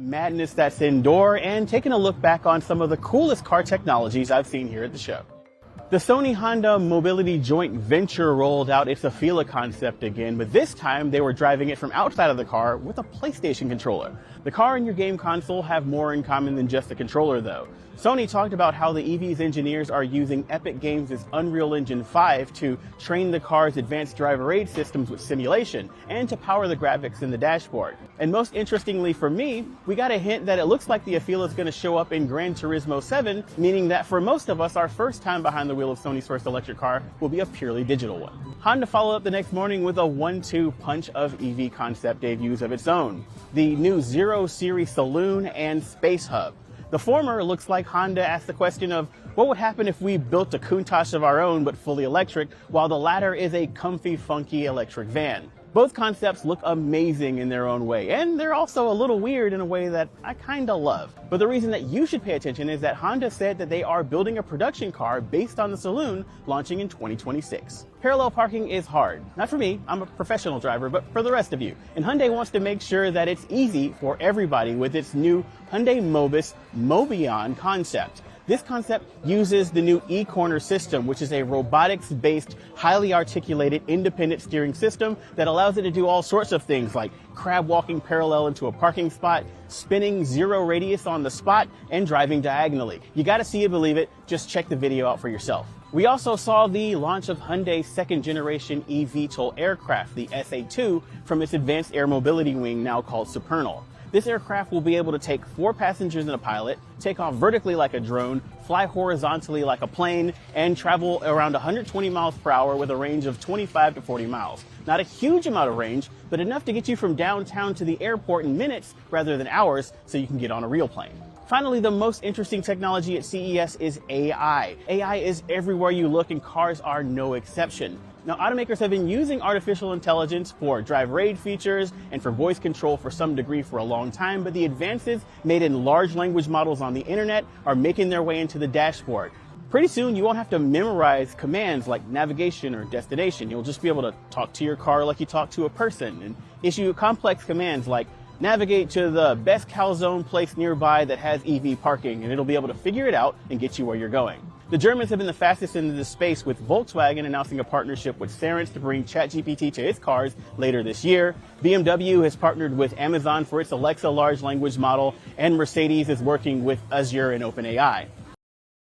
madness that's indoor and taking a look back on some of the coolest car technologies I've seen here at the show. The Sony-Honda Mobility joint venture rolled out its Afeela concept again, but this time they were driving it from outside of the car with a PlayStation controller. The car and your game console have more in common than just a controller though. Sony talked about how the EV's engineers are using Epic Games' Unreal Engine 5 to train the car's advanced driver aid systems with simulation and to power the graphics in the dashboard. And most interestingly for me, we got a hint that it looks like the Afeela is going to show up in Gran Turismo 7, meaning that for most of us, our first time behind the wheel of Sony's first electric car will be a purely digital one. Honda followed up the next morning with a 1-2 punch of EV concept debuts of its own. The new Zero Series Saloon and Space Hub. The former looks like Honda asked the question of what would happen if we built a Countach of our own but fully electric, while the latter is a comfy, funky electric van. Both concepts look amazing in their own way, and they're also a little weird in a way that I kinda love. But the reason that you should pay attention is that Honda said that they are building a production car based on the Saloon launching in 2026. Parallel parking is hard. Not for me, I'm a professional driver, but for the rest of you. And Hyundai wants to make sure that it's easy for everybody with its new Hyundai Mobis Mobion concept. This concept uses the new e-corner system, which is a robotics-based, highly articulated, independent steering system that allows it to do all sorts of things like crab walking parallel into a parking spot, spinning zero radius on the spot, and driving diagonally. You gotta see it, believe it. Just check the video out for yourself. We also saw the launch of Hyundai's second-generation eVTOL aircraft, the SA-2, from its advanced air mobility wing now called Supernal. This aircraft will be able to take 4 passengers and a pilot, take off vertically like a drone, fly horizontally like a plane, and travel around 120 miles per hour with a range of 25 to 40 miles. Not a huge amount of range, but enough to get you from downtown to the airport in minutes rather than hours so you can get on a real plane. Finally, the most interesting technology at CES is AI. AI is everywhere you look, and cars are no exception. Now, automakers have been using artificial intelligence for driver aid features and for voice control for some degree for a long time, but the advances made in large language models on the internet are making their way into the dashboard. Pretty soon, you won't have to memorize commands like navigation or destination. You'll just be able to talk to your car like you talk to a person and issue complex commands like navigate to the best calzone place nearby that has EV parking, and it'll be able to figure it out and get you where you're going. The Germans have been the fastest into this space, with Volkswagen announcing a partnership with Cerence to bring ChatGPT to its cars later this year. BMW has partnered with Amazon for its Alexa large language model, and Mercedes is working with Azure and OpenAI.